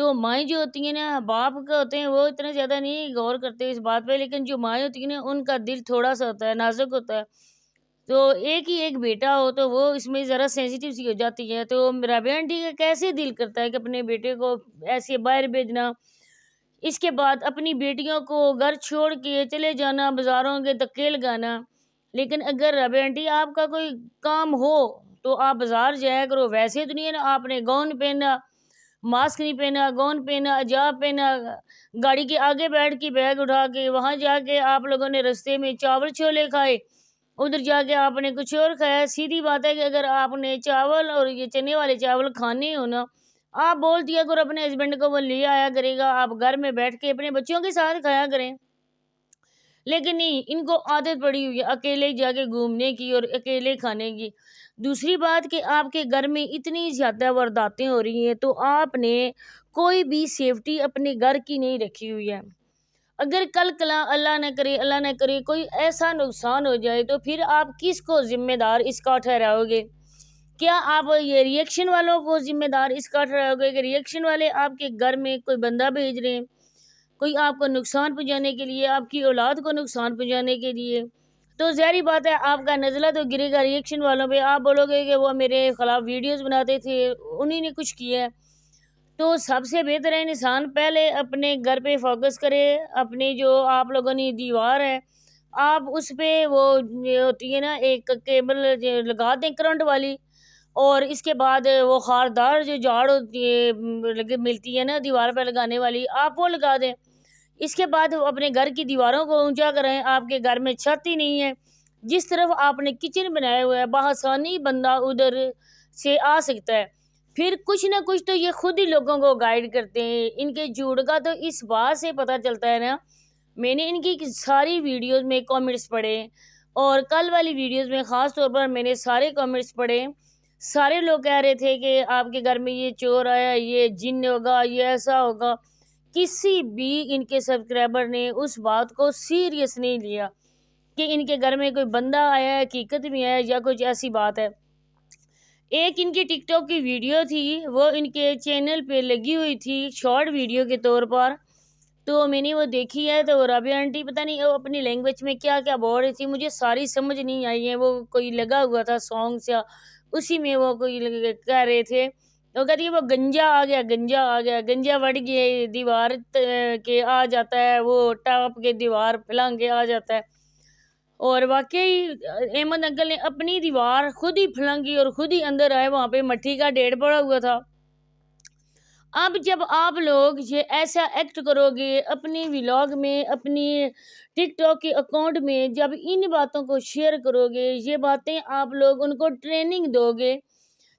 تو مائیں جو ہوتی ہیں نا، باپ کا ہوتے ہیں وہ اتنا زیادہ نہیں غور کرتے اس بات پہ، لیکن جو مائیں ہوتی ہیں نا ان کا دل تھوڑا سا ہوتا ہے، نازک ہوتا ہے. تو ایک ہی ایک بیٹا ہو تو وہ اس میں ذرا سینسیٹیو سی ہو جاتی ہے. تو رابعہ آنٹی کا کیسے دل کرتا ہے کہ اپنے بیٹے کو ایسے باہر بھیجنا، اس کے بعد اپنی بیٹیوں کو گھر چھوڑ کے چلے جانا، بازاروں کے دھکے لگانا. لیکن اگر رابعہ آنٹی آپ کا کوئی کام ہو تو آپ بازار جایا کرو. ویسے تو نہیں ہے نا، آپ نے گاؤن پہنا، ماسک نہیں پہنا، گاؤن پہنا، حجاب پہنا، گاڑی کے آگے بیٹھ کے بیگ اٹھا کے وہاں جا کے آپ لوگوں نے رستے میں چاول چھولے کھائے، ادھر جا کے آپ نے کچھ اور کھایا. سیدھی بات ہے کہ اگر آپ نے چاول اور یہ چنے والے چاول کھانے ہو نا، آپ بول دیا کرو اپنے ہسبینڈ کو، وہ لے آیا کرے گا، آپ گھر میں بیٹھ کے اپنے بچوں کے ساتھ کھایا کریں. لیکن نہیں، ان کو عادت پڑی ہوئی ہے اکیلے جا کے گھومنے کی اور اکیلے کھانے کی. دوسری بات کہ آپ کے گھر میں اتنی زیادہ وارداتیں ہو رہی ہیں تو آپ نے کوئی بھی سیفٹی اپنے گھر کی نہیں رکھی ہوئی ہے. اگر کل کلا اللہ نہ کرے کوئی ایسا نقصان ہو جائے تو پھر آپ کس کو ذمہ دار اس کا ٹھہراؤ گے؟ کیا آپ یہ ری ایکشن والوں کو ذمہ دار اس کا ٹھہراؤ گے کہ ری ایکشن والے آپ کے گھر میں کوئی بندہ بھیج رہے ہیں کوئی آپ کو نقصان پہنچانے کے لیے، آپ کی اولاد کو نقصان پہنچانے کے لیے؟ تو ظاہری بات ہے آپ کا نزلہ تو گرے گا ری ایکشن والوں پہ. آپ بولو گے کہ وہ میرے خلاف ویڈیوز بناتے تھے، انہی نے کچھ کیا ہے. تو سب سے بہتر ہے انسان پہلے اپنے گھر پہ فوکس کرے. اپنی جو آپ لوگوں نے دیوار ہے آپ اس پہ وہ ہوتی ہے نا ایک کیبل لگا دیں کرنٹ والی، اور اس کے بعد وہ خاردار جو جھاڑ ہوتی ہے ملتی ہے نا دیوار پہ لگانے والی، آپ وہ لگا دیں. اس کے بعد اپنے گھر کی دیواروں کو اونچا کریں. آپ کے گھر میں چھت ہی نہیں ہے، جس طرف آپ نے کچن بنایا ہوا ہے بآسانی بندہ ادھر سے آ سکتا ہے. پھر کچھ نہ کچھ تو یہ خود ہی لوگوں کو گائیڈ کرتے ہیں. ان کے جھوٹ کا تو اس بات سے پتہ چلتا ہے نا، میں نے ان کی ساری ویڈیوز میں کامنٹس پڑھے، اور کل والی ویڈیوز میں خاص طور پر میں نے سارے کامنٹس پڑھے. سارے لوگ کہہ رہے تھے کہ آپ کے گھر میں یہ چور آیا، یہ جن ہوگا، یہ ایسا ہوگا. کسی بھی ان کے سبسکرائبر نے اس بات کو سیریس نہیں لیا کہ ان کے گھر میں کوئی بندہ آیا ہے، حقیقت میں آیا یا کچھ ایسی بات ہے. ایک ان کی ٹک ٹاک کی ویڈیو تھی، وہ ان کے چینل پہ لگی ہوئی تھی شارٹ ویڈیو کے طور پر، تو میں نے وہ دیکھی ہے. تو رابعہ آنٹی پتہ نہیں وہ اپنی لینگویج میں کیا کیا بول رہی تھی، مجھے ساری سمجھ نہیں آئی ہے. وہ کوئی لگا ہوا تھا سانگ سے، اسی میں وہ کوئی کہہ رہے تھے، وہ کہتی ہے وہ گنجا آ گیا، گنجا آ گیا، گنجا بڑھ گیا دیوار کے آ جاتا ہے، وہ ٹاپ کے دیوار پھلانگ کے آ جاتا ہے. اور واقعی احمد انکل نے اپنی دیوار خود ہی پھلانگی اور خود ہی اندر آئے، وہاں پہ مٹی کا ڈھیر پڑا ہوا تھا. اب جب آپ لوگ یہ ایسا ایکٹ کرو گے اپنی ولاگ میں، اپنی ٹک ٹاک کے اکاؤنٹ میں، جب ان باتوں کو شیئر کرو گے، یہ باتیں آپ لوگ ان کو ٹریننگ دو گے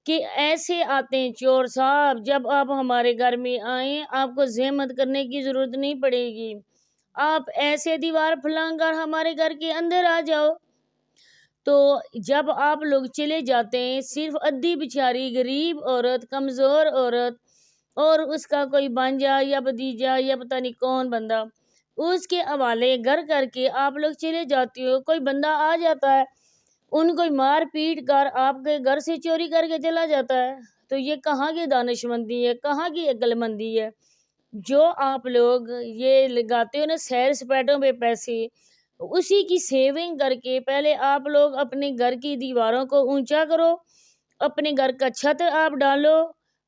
کہ ایسے آتے ہیں چور صاحب، جب آپ ہمارے گھر میں آئیں آپ کو زحمت کرنے کی ضرورت نہیں پڑے گی، آپ ایسے دیوار پھلانگ کر ہمارے گھر کے اندر آ جاؤ. تو جب آپ لوگ چلے جاتے ہیں، صرف ادھی بیچاری غریب عورت، کمزور عورت اور اس کا کوئی بانجا یا بھتیجا یا پتہ نہیں کون بندہ، اس کے حوالے گھر کر کے آپ لوگ چلے جاتے ہو. کوئی بندہ آ جاتا ہے، ان کو مار پیٹ کر آپ کے گھر سے چوری کر کے چلا جاتا ہے. تو یہ کہاں کی دانش مندی ہے، کہاں کی عقل مندی ہے؟ جو آپ لوگ یہ لگاتے ہو نا سیر سپاٹوں پہ پیسے، اسی کی سیونگ کر کے پہلے آپ لوگ اپنے گھر کی دیواروں کو اونچا کرو، اپنے گھر کا چھت آپ ڈالو،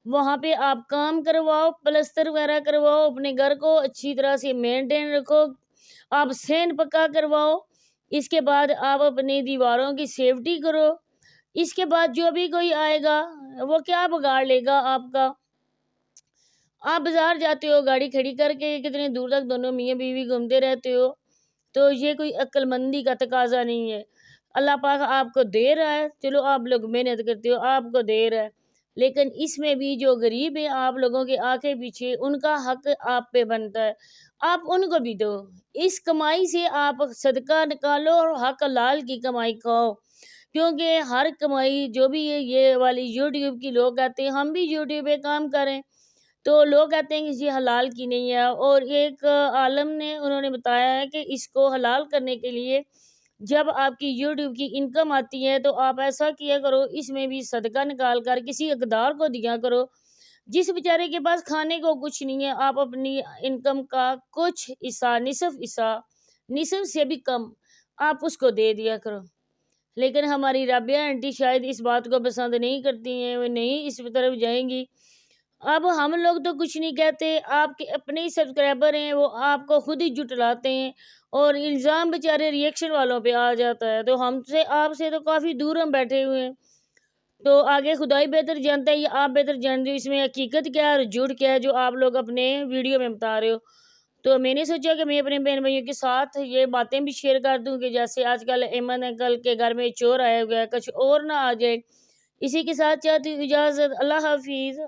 وہاں پہ آپ کام کرواؤ، پلستر وغیرہ کرواؤ، اپنے گھر کو اچھی طرح سے مینٹین رکھو، آپ سین پکا کرواؤ. اس کے بعد آپ اپنی دیواروں کی سیفٹی کرو. اس کے بعد جو بھی کوئی آئے گا وہ کیا بگاڑ لے گا آپ کا؟ آپ بازار جاتے ہو گاڑی کھڑی کر کے، کتنے دور تک دونوں میاں بیوی گھومتے رہتے ہو، تو یہ کوئی عقل مندی کا تقاضا نہیں ہے. اللہ پاک آپ کو دے رہا ہے، چلو آپ لوگ محنت کرتے ہو، آپ کو دے رہا ہے، لیکن اس میں بھی جو غریب ہیں آپ لوگوں کے آنکھیں پیچھے، ان کا حق آپ پہ بنتا ہے، آپ ان کو بھی دو. اس کمائی سے آپ صدقہ نکالو اور حق حلال کی کمائی کھاؤ. کیونکہ ہر کمائی جو بھی ہے، یہ والی یوٹیوب کی لوگ کہتے ہیں ہم بھی یوٹیوب پہ کام کریں، تو لوگ کہتے ہیں کہ یہ حلال کی نہیں ہے. اور ایک عالم نے انہوں نے بتایا ہے کہ اس کو حلال کرنے کے لیے جب آپ کی یوٹیوب کی انکم آتی ہے تو آپ ایسا کیا کرو، اس میں بھی صدقہ نکال کر کسی اقدار کو دیا کرو. جس بیچارے کے پاس کھانے کو کچھ نہیں ہے، آپ اپنی انکم کا کچھ حصہ، نصف سے بھی کم آپ اس کو دے دیا کرو۔ لیکن ہماری رابعہ آنٹی شاید اس بات کو پسند نہیں کرتی ہیں، وہ نہیں اس طرف جائیں گی۔ اب ہم لوگ تو کچھ نہیں کہتے، آپ کے اپنے ہی سبسکرائبر ہیں، وہ آپ کو خود ہی جھٹلاتے ہیں، اور الزام بیچارے ریئیکشن والوں پہ آ جاتا ہے۔ تو آپ سے تو کافی دور ہم بیٹھے ہوئے ہیں، تو آگے خدائی بہتر جانتا ہے یا آپ بہتر جانتے ہو اس میں حقیقت کیا ہے اور جھوٹ کیا ہے جو آپ لوگ اپنے ویڈیو میں بتا رہے ہو۔ تو میں نے سوچا کہ میں اپنے بہن بھائیوں کے ساتھ یہ باتیں بھی شیئر کر دوں کہ جیسے آج کل ایمن انکل کے گھر میں چور آیا ہوا ہے، کچھ اور نہ آ جائے۔ اسی کے ساتھ چاہتی ہوں اجازت، اللہ حافظ۔